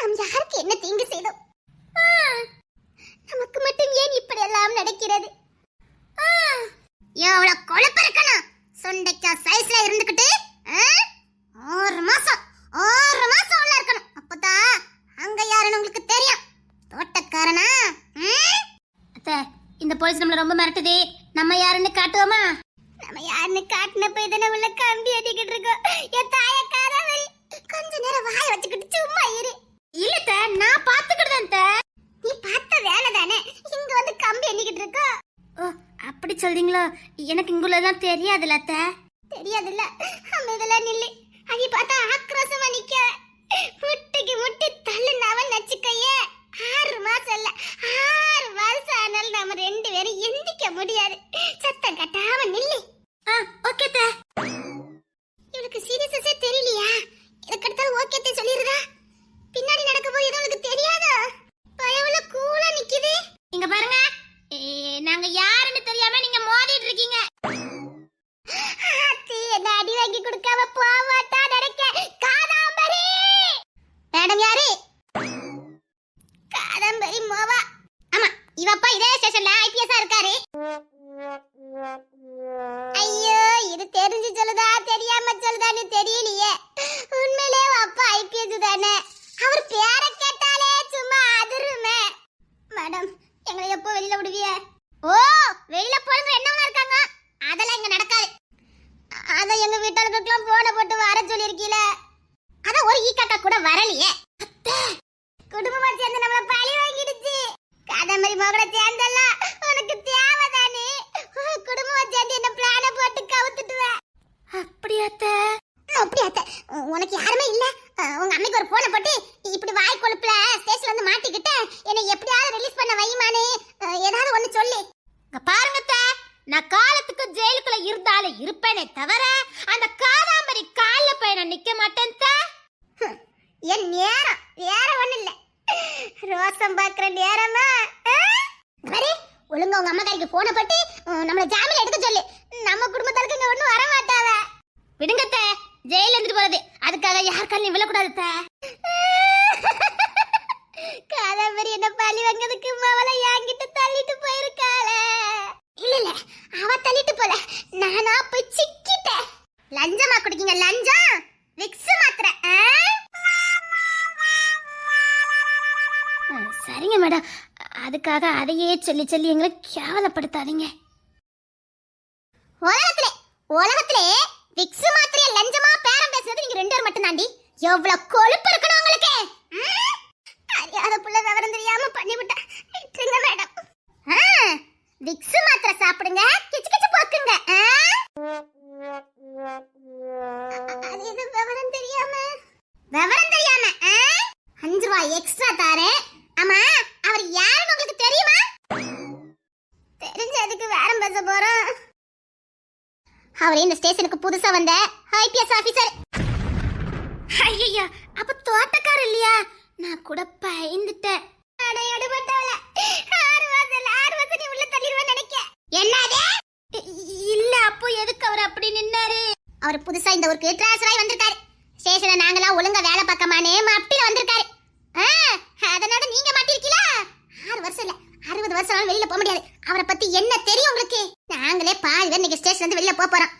நாம் யாருக்கு என்ன தீங்கு செய்தோம்? நமக்கு மட்டும் ஏன் இப்படி எல்லாம் நடக்கிறது? எவ்வளவு கொழுப்பு இருக்கணும் சுண்டைக்காய் சைஸ்ல இருந்துகிட்டு 6 மாசம் உள்ள இருக்கணும். அப்பதான் அங்க யாருன்னு உங்களுக்கு தெரியும். தோட்டக்காரனா? அத்தை, இந்த போலீஸ் நம்மள ரொம்ப மிரட்டுதே. நம்ம யாருன்னு காட்டுவோமா? நம்ம யாருன்னு காட்டின போய் தானே உள்ள கம்பி அடிக்கிட்டு இருக்கோம். என் தாயக்காரவரி, கொஞ்ச நேரம் வாய வச்சுக்கிட்டு சும்மா இரு. இல்ல நான் பாத்துக்கிட்டேன். நீ பார்த்த வேலை தானே இங்க வந்து கம்பி அடிக்கிட்டு இருக்கோ. ஓ, அப்படி சொல்றீங்களா? எனக்கு இங்குள்ளதான் தெரியாதுல்ல அத்தை. தெரியாதுல்ல, அமைதெல்லாம் நில்லு. அடி பார்த்தா ஆக்ரோஷமா நிக்க. முட்டிக்கு முட்டி தள்ளுனவன் நச்சுக்கையே. 6 மாசம் இல்ல 6 வருஷம் ஆனாலும் நம்ம 2 பேரும் எந்திக்க முடியாது. சத்தம் கட்டாம நில்லு. ஓகே அத்தை. இவளுக்கு சீரியஸஸே தெரியலையா? எதுக்கெடுத்தாலும் ஓகே அத்தை சொல்லிருதா? பின்னாடி நடக்க போய் எதுவும் உனக்கு தெரியாதா? பயவுல கூலா நிக்குது. இங்க பாருங்க, நாங்க யாருன்னு தெரியாம நீங்க மோதிட்டு இருக்கீங்க. என்ன அடி வாங்கி கொடுக்காம போவாட்டா நடக்க. காதாம்பரி மேடம் யாரு? காதாம்பரி மோவா. ஆமா, இவப்பா இதே ஸ்டேஷன்ல ஐபிஎஸ்ஆ இருக்காரு. ஐயோ, இது தெரிஞ்சு சொல்லுதா தெரியாம சொல்லுதான்னு தெரியலையே. உண்மையிலே அப்பா ஐபிஎஸ் தானே. அவர் பேரை கேட்டாலே சும்மா அதிருமே. மேடம், எங்களை எப்போ வெளியில விடுவிய? ஓ, வெளியில போறது என்னவா இருக்காங்க? அதெல்லாம் இங்க நடக்காது. அத எங்க வீட்டாளுக்கெல்லாம் போன போட்டு வர சொல்லிருக்கீல. அத ஒரு ஈக்காக்கா கூட வரலையே. குடும்பமா சேர்ந்து நம்மள பழி வாங்கிடுச்சு. காதம்பரி மகளை சேர்ந்தல்ல உனக்கு தேவைதானே. குடும்பமா சேர்ந்து என்ன பிளான போட்டு கவுத்துட்டுவ. அப்படியாத்த? அப்படியாத்த? உனக்கு யாருமே இல்ல? உங்க அம்மைக்கு ஒரு போனை போட்டு இப்படி வாய் கொழுப்புல ஸ்டேஷன்ல வந்து மாட்டிக்கிட்ட என்னை எப்படியாவது ரிலீஸ் பண்ண வைமானே ஏதாவது ஒண்ணு சொல்லு. பாருங்க, நான் காலத்துக்கு ஜெயிலுக்குள்ள இருந்தாலும் இருப்பேனே தவிர அந்த காதாம்பரி கால்ல போய் நான் நிக்க மாட்டேன். என் நேரம் வேற ஒண்ணு இல்ல. ரோசம் பாக்குற நேரமா? வரே, ஒழுங்கா உங்க அம்மா கைக்கு போன போட்டு நம்மள ஜாமீன் எடுக்க சொல்லு. நம்ம குடும்பத்தாருக்கு இங்க ஒண்ணும் வர மாட்டாவ. விடுங்க, ஜெயில இருந்து போறது அதுக்காக யார் காலையும் விழக்கூடாது. காதாம்பரி என்ன பழி வாங்கிறதுக்கு மவளை என்கிட்ட தள்ளிட்டு போயிருக்காள. இல்ல அவ தள்ளிட்டு போல, நானா போய் சிக்கிட்டேன். லஞ்சமா குடிக்கீங்க? லஞ்சம் விக்ஸ் மாத்திர. சரிங்க மேடம், அதுக்காக அதையே சொல்லி சொல்லி எங்களை கேவலப்படுத்தாதீங்க. உலகத்திலே விக்ஸ் மாத்திரைய லஞ்சமா பேரம் பேசுறது நீங்க 2 பேர் மட்டும் தாண்டி. எவ்வளவு கொழுப்பு இருக்கணும் உங்களுக்கு. அறியாத புள்ள விவரம் தெரியாம பண்ணிவிட்டா. விட்டுருங்க மேடம். விக்ஸ் மாத்திரை சாப்பிடுங்க, கிச்சு கிச்சு போக்குங்க. அது எது விவரம் தெரியாம 5 ரூபாய் எக்ஸ்ட்ரா தாரேன். ஆமா, அவர் யாருன்னு உங்களுக்கு தெரியுமா? தெரிஞ்சதுக்கு வேற பேச போறோம். அவர் இந்த ஸ்டேஷனுக்கு புதுசா வந்த ஐபிஎஸ் ஆபீசர். ஐயா, அப்ப தோட்டக்காரர் இல்லையா? நான் கூட பயந்துட்டேன். அடையடுபட்டவள 6 வருஷம் நீ உள்ள தள்ளிடுவேன்னு நினைக்க. என்னது? இல்ல, அப்போ எதுக்கு அவர் அப்படி நின்னாரு? அவர் புதுசா இந்த ஊருக்கு டிரான்ஸ்ஃபர் ஆகி வந்திருக்காரு. ஸ்டேஷன்ல நாங்கலாம் ஒழுங்கா வேலை பார்க்கமானே மாப்பிள்ள வந்திருக்காரு. அதனால நீங்க மாட்டிருக்கீங்களா? 6 வருஷம் இல்ல 60 வருஷம் வெளியில போக முடியாது. அவரை பத்தி என்ன தெரியும் உங்களுக்கு? நாங்களே பாதி பேர் இன்னைக்கு ஸ்டேஷன்ல இருந்து வெளியில போறோம்.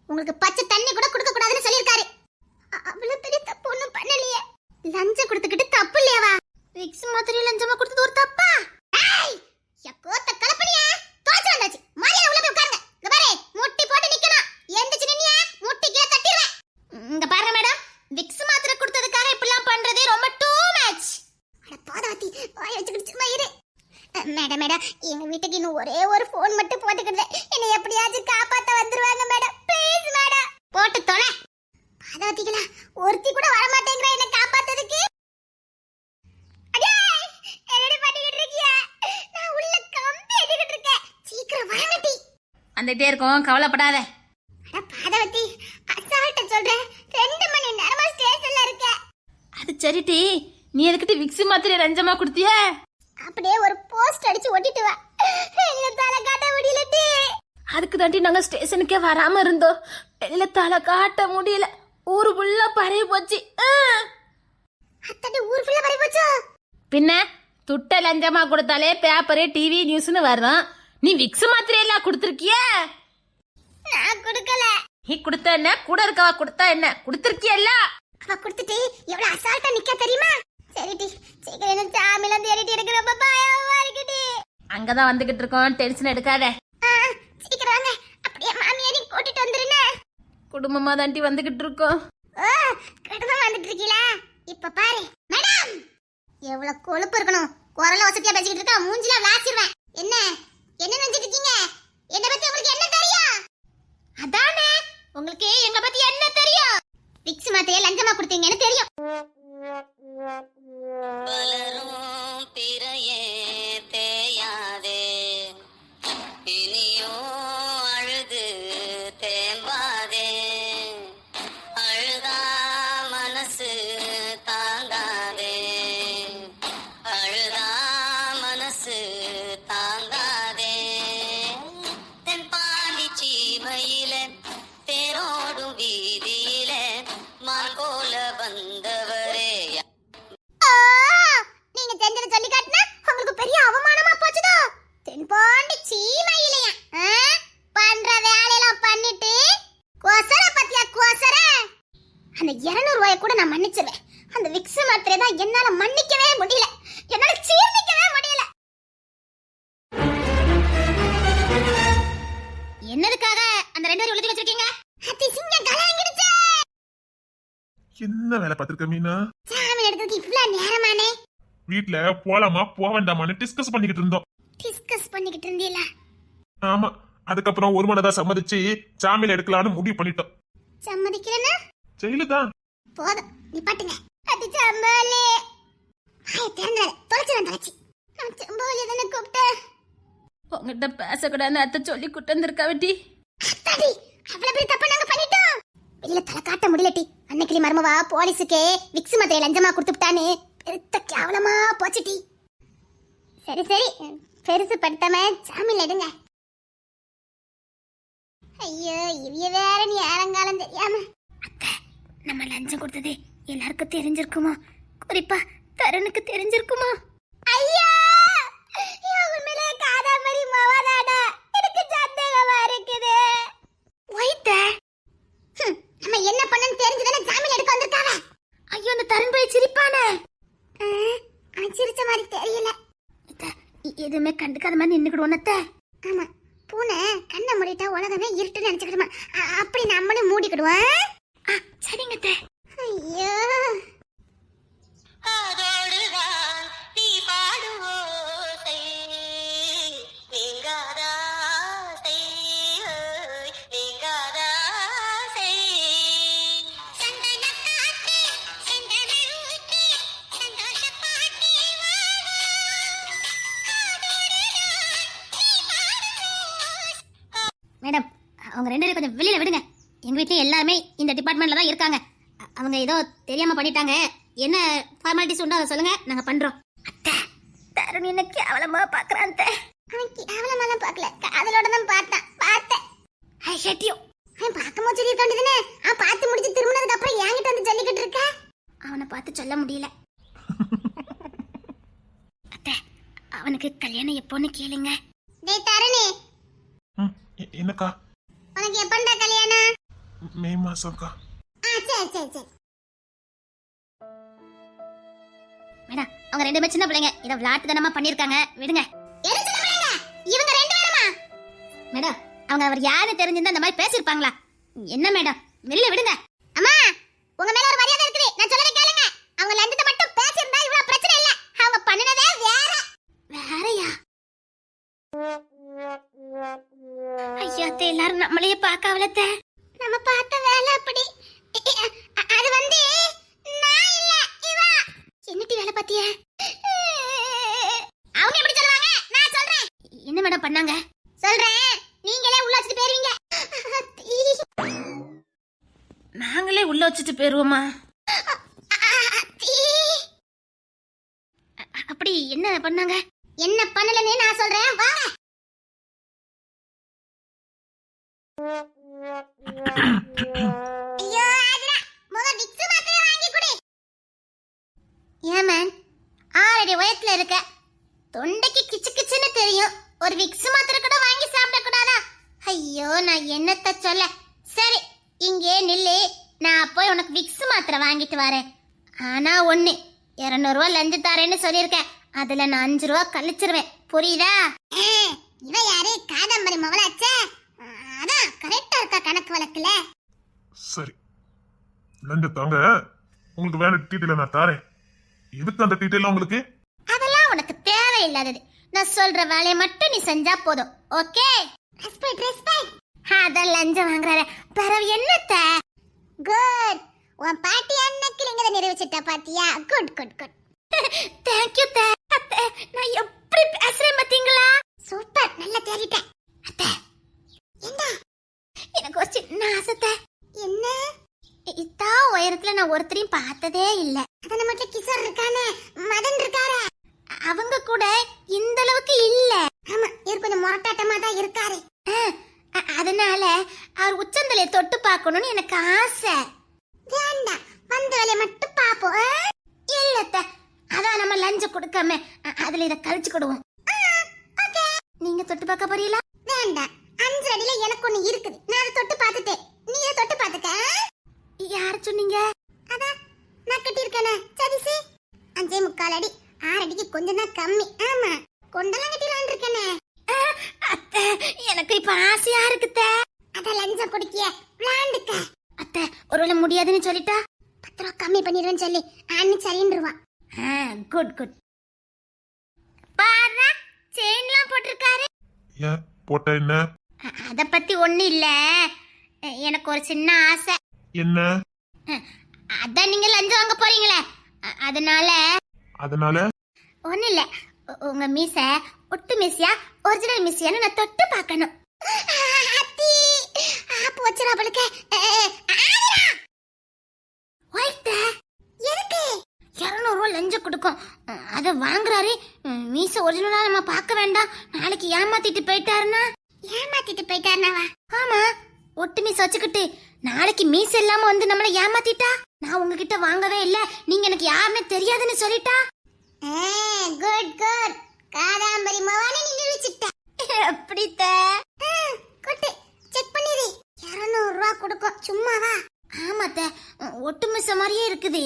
உங்களுக்கு பச்சை தண்ணி கூட கொடுக்க கூடாதுன்னு சொல்லிருக்காரு. அவ்வளவு பெரிய தப்பு ஒண்ணும் பண்ணலையே. லஞ்சம் கொடுத்துக்கிட்டு தப்பு இல்லையாவா? விக்ஸ் மாத்திரை லஞ்சமா கொடுத்தது ஒரு தப்பா? கோத்த கலப்பணியா தோச்சு வந்தாச்சு. மரியாதை உள்ள போய் உட்காருங்க. இங்க பாரு, முட்டி போட்டு நிக்கணும். எந்திச்சு நின்னியா முட்டி கீழ தட்டிடுவேன். இங்க பாருங்க மேடம், விக்ஸ் மாத்திரை கொடுத்ததுக்காக இப்படிலாம் பண்றதே ரொம்ப டூ மச். அட பாதாத்தி, வாய் வச்சுக்கிட்டு சும்மா இரு. மேடம் எங்க வீட்டுக்கு இன்னும் ஒரே ஒரு போன் மட்டும் போட்டுக்கிட்டு என்னை எப்படியாச்சும் காப்பாத்த வந்துருவாங்க மேடம். Please madam. போட்டு தொலை. பாதாத்திகளா, ஒருத்தி கூட வர மாட்டேங்கற என்ன காப்பாத்துறதுக்கு. அடே, என்னடி பண்ணிக்கிட்டு இருக்கியா? நான் உள்ள கம்பி அடிக்கிட்டு இருக்கேன். சீக்கிரம் வாங்கடி. வந்துட்டே இருக்கோம், கவலைப்படாத. அட பாதாத்தி, அசால்ட்ட சொல்றேன். 2 மணி நேரமா ஸ்டேஷன்ல இருக்க. அது சரிட்டி, நீ எதுக்கிட்ட விக்ஸ் மாத்திரை லஞ்சமா கொடுத்திய? அப்படியே ஒரு போஸ்ட் அடிச்சு ஒட்டிட்டு வா. என்ன தலை காட்ட முடியலடி. அதுக்கு தாண்டி நாங்க ஸ்டேஷனுக்கே வராம இருந்தோம். வெளியில தலை காட்ட முடியல, ஊரு ஃபுல்லா பரவி போச்சு. அத்தடி ஊர் ஃபுல்லா பரவி போச்சோ. பின்ன துட்ட லஞ்சமா கொடுத்தாலே பேப்பரு டிவி நியூஸ்னு வரும். நீ விக்ஸ் மாத்திரை எல்லாம் கொடுத்துருக்கிய? நான் கொடுக்கல. நீ கொடுத்த என்ன, கூட இருக்கவா கொடுத்தா என்ன, கொடுத்துருக்கியல்ல? அவ கொடுத்துட்டு எவ்வளவு அசால்ட்டா நிக்க தெரியுமா? சரிடி, சீக்கிரம் என்ன சாமில தேடிட்டு எனக்கு ரொம்ப பயமா இருக்குடி. அங்கதான் வந்துகிட்டு இருக்கோம், டென்ஷன் எடுக்காத. சீக்கிரம் வாங்க, அப்படியே மாமியாரி கூட்டிட்டு வந்துருனே. குடும்பமா தாண்டி வந்துகிட்டு இருக்கோம். ஓ, குடும்பம் வந்துட்டு இருக்கீங்களா? இப்ப பாரு மேடம், எவ்வளவு கொழுப்பு இருக்கணும். குரல வசதியா பேசிக்கிட்டு இருக்கா, மூஞ்சில விளாசிடுவேன். என்ன என்ன நினைச்சிட்டு இருக்கீங்க? என்ன பத்தி உங்களுக்கு என்ன தெரியும்? அதானே, உங்களுக்கு எங்க பத்தி என்ன தெரியும்? விக்ஸ் மாத்திரையை லஞ்சமா கொடுத்தீங்கன்னு தெரியும். பலரும் பிறையே தேயாதே, இனியோ அழுது தேம்பாதே, அழுதா மனசு தாங்காதே, அழுதா மனசு தாங்காதே. தென்பாண்டி சீமையில தேரோடும் வீதியில மான் போல வந்தவரே. நீங்க செஞ்சத சொல்லி காட்டினா உங்களுக்கு பெரிய அவமானமா போச்சுதோ. தென்பாண்டி சீமையிலையா பண்ற வேலையெல்லாம் பண்ணிட்டு கோசர பத்தியா கோசர. அந்த 200 ரூபாயை கூட நான் மன்னிச்சிருவேன். அந்த விக்ஸ் மாத்திரை தான் என்னால மன்னிக்கவே முடியல, என்னால சீர்ணிக்கவே முடியல. என்னதுக்காக அந்த 2 பேரும் எழுதி வச்சிருக்கீங்க? அத்தி சிங்கம் கலங்கிடுச்சு. என்ன வேலை பார்த்திருக்க மீனா? சாமி எடுக்கிறதுக்கு இவ்வளவு நேரமானே? வீட்ல போலாமா போவேண்டாமான்னு டிஸ்கஸ் பண்ணிக்கிட்டு இருந்தோம். டிஸ்கஸ் பண்ணிக்கிட்டு இருந்தீங்களா? ஆமா, அதுக்கப்புறம் ஒரு மனதா சம்மதிச்சு சாமியில எடுக்கலான்னு முடிவு பண்ணிட்டோம். சம்மதிக்கிறேன்னா ஜெயிலு தான். போதும், நிப்பாட்டுங்க. அது சம்பாலே ஹாய் தேர்ந்தாரு தொலைச்சிரன் தலைச்சி. நான் சம்பாலே தானே கூப்பிட்டேன். உங்ககிட்ட பேசக்கூடாதுன்னு அத்தை சொல்லி கூட்டு வந்திருக்கா வெட்டி. அத்தாடி, அவ்வளவு பெரிய தப்பா நாங்க பண்ணிட்டோம். வெளியில தலை காட்ட முடியலட்டி. அன்னைக்கு மருமவா போலீஸுக்கு விக்ஸ் மாத்திரை லஞ்சமா கொடுத்துட்டான்னு பெருத்த கேவலமா போச்சுட்டி. சரி சரி, பெருசு படுத்தாம சாமியில் எடுங்க. ஐயோ, இவிய வேற நீ ஆரங்காலம் தெரியாம. அத்தை, நம்ம லஞ்சம் கொடுத்தது எல்லாருக்கும் தெரிஞ்சிருக்குமா? குறிப்பா தருணுக்கு தெரிஞ்சிருக்குமா? ஐயா, உண்மையிலே காதாமரி மவதாடா, எனக்கு சந்தேகமா இருக்குது. ஒய்த நம்ம என்ன பண்ணன்னு தெரிஞ்சுதானே ஜாமீன் எடுக்க வந்திருக்காவ. ஐயோ, அந்த தருண் போய் சிரிப்பானே. சிரிச்ச மாதிரி தெரியல. எதுவுமே கண்டுக்காத மாதிரி நின்னுக்கிடுவோம் அத்தை. ஆமா, பூனை கண்ணை மூடிட்டா உலகமே இருட்டுன்னு நினைச்சுக்கிடுமா, அப்படி நம்மளும் மூடிக்கிடுவோம். சரிங்க அத்தை. ஐயோ, அதோடுதான் நீ பாடும் ஓசை, நீங்காதா செய், நீங்காதா செய். மேடம், அவங்க 2 பேரும் கொஞ்சம் வெளியில விடுங்க. எங்க வீட்ல எல்லாருமே இந்த டிபார்ட்மெண்ட்ல தான் இருக்காங்க. அவங்க ஏதோ தெரியாம பண்ணிட்டாங்க. என்ன ஃபார்மாலிட்டிஸ் உண்டோ அதை சொல்லுங்க, நாங்க பண்றோம். அத்தை, தருண் என்ன கேவலமா பாக்குறான். அவன் கேவலமாலாம் பார்க்கல, காதலோட தான் பார்த்தேன். ஹை ஷட்டியோ, அவன் பார்க்கும்போது சொல்லி தோண்டிதுனே. பார்த்து முடிச்சு திரும்பினதுக்கு அப்புறம் என்கிட்ட வந்து சொல்லிக்கிட்டு இருக்க. அவனை பார்த்து சொல்ல முடியல. அத்தை, அவனுக்கு கல்யாணம் எப்போன்னு கேளுங்க. டேய் தருணே, என்னக்கா? உனக்கு எப்பண்டா கல்யாணம்? மே மாசம்க்கா. சரி. மேடம், அவங்க 2 பேரும் சின்ன பிள்ளைங்க, இத விளையாட்டுத்தனமா பண்ணிருக்காங்க, விடுங்க. இவங்க 2 பேருமா? மேடம், அவங்க அவர் யாரு தெரிஞ்சிருந்தா இந்த மாதிரி பேசிருப்பாங்களா? என்ன மேடம், வெளியில விடுங்க. அம்மா, உங்க மேல ஒரு மரியாதை இருக்குது, நான் சொல்றத கேளுங்க. அவங்க லஞ்சத்தை மட்டும் பேசிருந்தா இவ்வளவு பிரச்சனை இல்ல. அவங்க பண்ணுனதே வேறயா? ஐயா, எல்லாரும் நம்மளையே பார்க்கவலத்த. நம்ம பார்த்த வேலை அப்படி. அது வந்து நான் இல்ல, இவா. என்னடி வேலை பாத்திய? அவங்க எப்படி சொல்லுவாங்க? நான் சொல்றேன். என்ன மேடம் பண்ணாங்க? சொல்றேன், நீங்களே உள்ள வச்சிட்டு போயிருவீங்க. நாங்களே உள்ள வச்சுட்டு போயிருவோமா? அப்படி என்ன பண்ணாங்க? என்ன பண்ணலன்னு நான் சொல்றேன், வாங்க. ஐயோ, ஆதிரா, முத விக்ஸ் மாத்திரை வாங்கி குடி. உயரத்துல இருக்க, தொண்டைக்கு கிச்சு கிச்சுன்னு தெரியும். ஒரு விக்ஸ் மாத்திரை கூட வாங்கி சாப்பிட கூடாதா? ஐயோ, நான் என்னத்த சொல்ல. சரி, இங்கே நில்லு, நான் போய் உனக்கு விக்ஸ் மாத்திரை வாங்கிட்டு வரேன். ஆனா ஒண்ணு, 200 ரூபா லஞ்சு தரேன்னு சொல்லியிருக்கேன். அதுல நான் 5 ரூபா கழிச்சிருவேன், புரியுதா? இவ யாரு? காதம்பரி மவளாச்சே. அதான் கரெக்டா இருக்கா கணக்கு வழக்குல. சரி, லஞ்ச தாங்க, உங்களுக்கு வேணும் டீட்டெயில் நான் தாரேன். எதுக்கு அந்த டீட்டெயில் உங்களுக்கு? அதெல்லாம் உனக்கு தேவையில்லாதது. நான் சொல்ற வேலையை மட்டும் நீ செஞ்சா போதும், ஓகே? ரெஸ்பெக்ட். அதான் லஞ்சம் வாங்குறாரு, பிறகு என்னத்த? குட். உன் பாட்டி அன்னைக்கு நீங்க நிறைவேற்றிட்ட பாத்தியா? Good good good. தேங்க்யூ அத்தை. நான் எப்படி பேசுறேன் பாத்தீங்களா? சூப்பர், நல்லா தேறிட்டேன். அத்தை, என்ன? எனக்கு ஒரு சின்ன ஆசை. என்ன? இத்தா உயரத்துல நான் ஒருத்தரையும் பார்த்ததே இல்ல. அத நம்ம கிஷோர் இருக்கானே, மதன் இருக்காரே, அவங்க கூட இந்த அளவுக்கு இல்ல. ஆமா, இவர் கொஞ்சம் முரட்டாட்டமா தான் இருக்காரு. அதனால அவர் உச்சந்தலையை தொட்டு பார்க்கணும்னு எனக்கு ஆசை. வேண்டாம், வந்த வேலையை மட்டும் பாப்போம். இல்லத்த, அதான் நம்ம லஞ்சம் கொடுக்காம அதுல இத கழிச்சுக்கிடுவோம். நீங்க தொட்டு பார்க்க போறீங்களா? வேண்டாம், 5 அடியில எனக்கு ஒண்ணு இருக்குது. நான் அதை தொட்டு பார்த்துட்டேன். நீ அதை தொட்டு பார்த்துட்ட? யார் சொன்னீங்க? அதான் நான் கட்டியிருக்கேனே சதிசி, 5.25 அடி. 6 அடிக்கு கொஞ்சம் தான் கம்மி. ஆமா, கொண்டெல்லாம் கட்டிடலான் இருக்கேனே. அத்தை, எனக்கு இப்ப ஆசையா இருக்குத்த. அத லஞ்சம் குடிக்கிய விளாண்டுக்க. அத்தை, ஒருவேளை முடியாதுன்னு சொல்லிட்டா 10 ரூபா கம்மி பண்ணிடுவேன்னு சொல்லி அண்ணி சரின்றுவான். Good good. பாரு, செயின்லாம் போட்டிருக்காரு. ஏன் போட்ட என்ன? அத பத்தி ஒண்ணு இல்ல, எனக்கு ஒரு சின்ன ஆசை. என்ன? அதான் நீங்க லஞ்சம் வாங்க போறீங்களே, அதனால ஒண்ணு இல்ல. உங்க மீச ஒட்டு மீசியா ஒரிஜினல் மீசியான்னு நான் தொட்டு பார்க்கணும். அத்தி ஆப்பு வச்சிரா பளுக்க. ஒயிட்ட எதுக்கு? 200 ரூபா லஞ்சம் கொடுக்கும், அத வாங்குறாரு. மீச ஒரிஜினலா நம்ம பார்க்க வேண்டாம், நாளைக்கு ஏமாத்திட்டு போயிட்டாருன்னா. ஏமாத்திட்டு போயிட்டாருனாவா? ஆமா, ஒட்டு மீச வச்சுக்கிட்டு நாளைக்கு மீச இல்லாம வந்து நம்மள ஏமாத்திட்டா, நான் உங்ககிட்ட வாங்கவே இல்ல, நீங்க எனக்கு யாருன்னு தெரியாதுன்னு சொல்லிட்டா. Good good. காதாம்பரி மவானே நீ நினைச்சிட்ட. அப்படித்த கொட்டு செக் பண்ணிரு. 200 ரூபா கொடுக்கும், சும்மாவா? ஆமாத்த, ஒட்டு மீச மாதிரியே இருக்குது.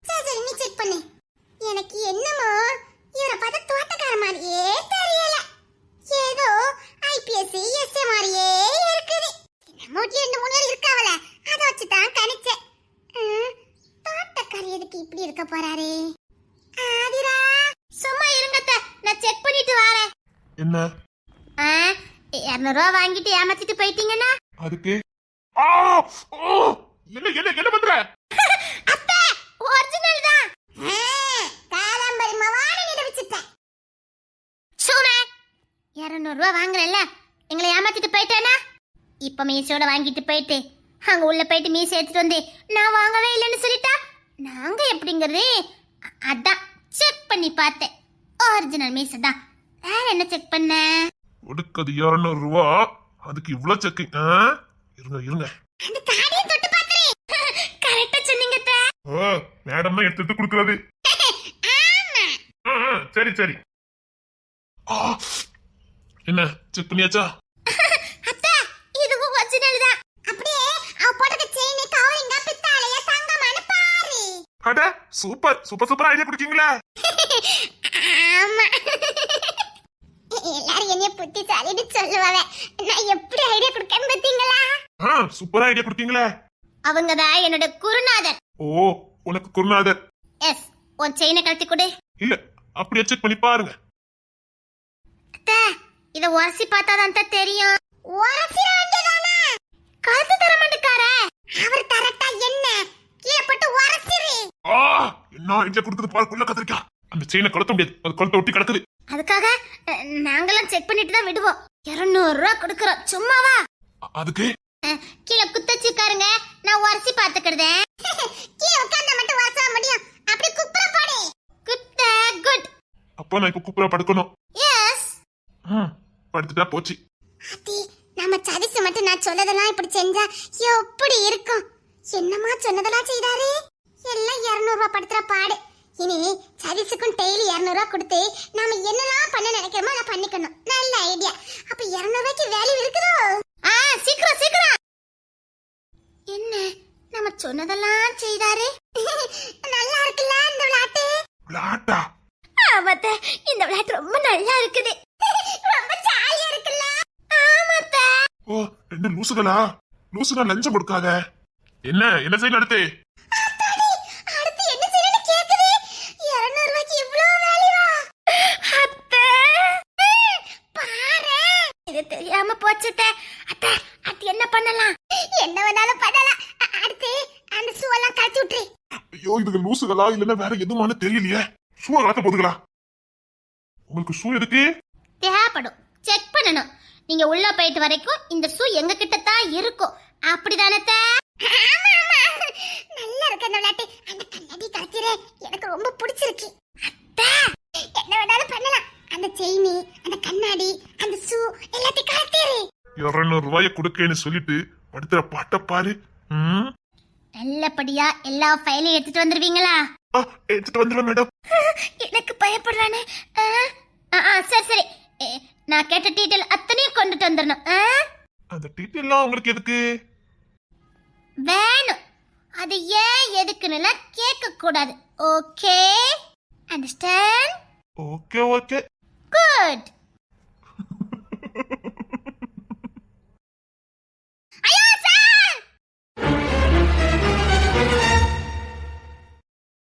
சரி நீ செக் பண்ணு. எனக்கு என்னமோ இவரை பார்த்தா தோட்டக்கார மாதிரியே தெரியல. ஏதோ ஐபிஎஸ் எஸ்ஏ மாதிரியே இருக்குது. மூட்டி 2-3 பேர் இருக்காவல, அத வச்சு தான் கணிச்சேன். தோட்டக்கார எதுக்கு இப்படி இருக்க போறாரு? ஆதிரா, சும்மா இருங்கத்த, நான் செக் பண்ணிட்டு வரேன். என்ன? 200 ரூபா வாங்கிட்டு ஏமாத்திட்டு போயிட்டீங்கன்னா அதுக்கு என்ன என்ன என்ன பண்ற? அத்தை, ஒரிஜினல் தான். காதாம்பரி மவானே நிரூபிச்சிட்டேன். சும்மா 200 ரூபா வாங்குறேன்ல, எங்களை ஏமாத்திட்டு போயிட்டேனா? இப்ப மீசோட வாங்கிட்டு போயிட்டு அங்க உள்ள போயிட்டு மீசை எடுத்துட்டு வந்து நான் வாங்கவே இல்லைன்னு சொல்லிட்டா நாங்க எப்படிங்கிறது? அதான் செக் பண்ணி பார்த்தேன், ஒரிஜினல் மீசை தான். வேற என்ன செக் பண்ண? கொடுக்கது 200 ரூபா, அதுக்கு இவ்வளவு செக்கிங்? இருங்க இருங்க, அந்த தாடியை தொட்டு பாக்குறேன். கரெக்டா சொன்னீங்க அத்தை. மேடம் தான் எடுத்து கொடுக்கறது. ஆமா, சரி சரி. என்ன செக் பண்ணியாச்சா? அத்தை, இதுவும் ஒரிஜினல் தான். அப்படியே அவ போட்ட செயின் கவரிங்க பித்தாளைய தங்கமான பாரு. அட சூப்பர் சூப்பர் சூப்பர் ஐடியா கொடுக்கீங்களா? ஆமா, எல்லாரும் என்னைய புத்திசாலின்னு சொல்லுவாங்க. நான் எப்படி ஐடியா கொடுக்கேன்னு பாத்தீங்களா? சூப்பரா ஐடியா கொடுக்கீங்களா? அவங்க தான் என்னோட குருநாதர். ஓ, உனக்கு குருநாதர்? எஸ், உன் செயினை கழட்டி கொடு. இல்ல, அப்படியே செக் பண்ணி பாருங்க. அத்தை, இத உரசி பார்த்தாதான் தான் தெரியும். உரசிர வேண்டியதானே? கழுத்து தர மாட்டேக்கார. அவர் தரட்டா என்ன? கீழே போட்டு உரசிரு. என்ன ஐடியா கொடுக்குது பாரு, குள்ள கத்திரிக்கா. அந்த செயினை கொளுத்த முடியாது, அது கொளுத்த ஒட்டி கிடக்குது. அதுக்காக நாங்கெல்லாம் செக் பண்ணிட்டு தான் விடுவோம். 200 ரூபா கொடுக்கறோம், சும்மாவா? அதுக்கு கீழே குத்தச்சிக்காருங்க, நான் உரசி பாத்துக்கிறதேன். கீழே உட்கார்ந்தா மட்டும் உரச முடியும். அப்படி குப்புற போடு. குத்த குட். அப்ப நான் இப்ப குப்புற படுக்கணும். எஸ். படுத்துட்டா போச்சு. அத்தி, நம்ம சதிசு மட்டும் நான் சொன்னதெல்லாம் இப்படி செஞ்சா எப்படி இருக்கும்? என்னமா சொன்னதெல்லாம் செய்தாரு? எல்லாம் 200 ரூபாய் படுத்துற பாடு. இனி சதீஷுக்கும் டெய்லி 200 கொடுத்து நாம என்னெல்லாம் பண்ண நினைக்கிறோமோ அதை பண்ணிக்கணும். நல்ல ஐடியா. அப்ப 200 வேல்யூ இருக்குதோ? சீக்கிரம் சீக்கிரம். என்ன நம்ம சொன்னதெல்லாம் செய்தாரு? நல்லா இருக்குல்ல இந்த விளையாட்டு? விளாட்டா? ஆமாத்த, இந்த விளையாட்டு ரொம்ப நல்லா இருக்குது. ரொம்ப ஜாலியா இருக்குல்ல? ஆமாத்த. ஓ, ரெண்டு லூசுனா லஞ்சம் கொடுக்காத. என்ன செய்யணும் அடுத்து? அடுத்து என்ன செய்யணும்னு கேக்குது. 200 இவ்ளோ வேல்யூவா? அத்தை, பாரு. இது தெரியாம போச்சுத்த. அத்தை, அது என்ன பண்ணலாம்? என்ன வேணாலும் பண்ணலாம். அடுத்து அந்த ஷூவெல்லாம் கழட்டி விட்டுரு. ஐயோ, இதுக்கு லூசுகளா இல்லன்னா வேற எதுமானு தெரியலையே. ஷூ கலத்த போதுங்களா? உங்களுக்கு ஷூ எதுக்கு? தேவைப்படும். செக் பண்ணணும். நீங்க உள்ள போயிட்டு வரைக்கும் இந்த ஷூ எங்க கிட்ட தான் இருக்கும். அப்படிதானே அத்தை? ஆமா ஆமா. நல்லா இருக்கு அந்த விளையாட்டு. அந்த கண்ணாடி கழட்டிரு. எனக்கு ரொம்ப பிடிச்சிருக்கு. அத்தை, என்ன வேணாலும் பண்ணலாம். அந்த செயினி, அந்த கண்ணாடி, அந்த ஷூ எல்லாத்தையும் கழட்டிரு. 200 கொடுக்கேன்னு சொல்லிட்டு படுத்துற பாட்ட பாரு. நல்லபடியா எல்லா ஃபைலையும் எடுத்துட்டு வந்துருவீங்களா? எடுத்துட்டு வந்துடுவேன் மேடம். எனக்கு பயப்படுறானே. சரி சரி. நான் கேட்ட டீட்டெயில் அத்தனையும் கொண்டுட்டு வந்துடணும். அந்த டீட்டெயிலாம் உங்களுக்கு எதுக்கு? வேணும். அது ஏன் எதுக்குன்னு கேட்க கூடாது. Okay, understand? ஓகே. குட்.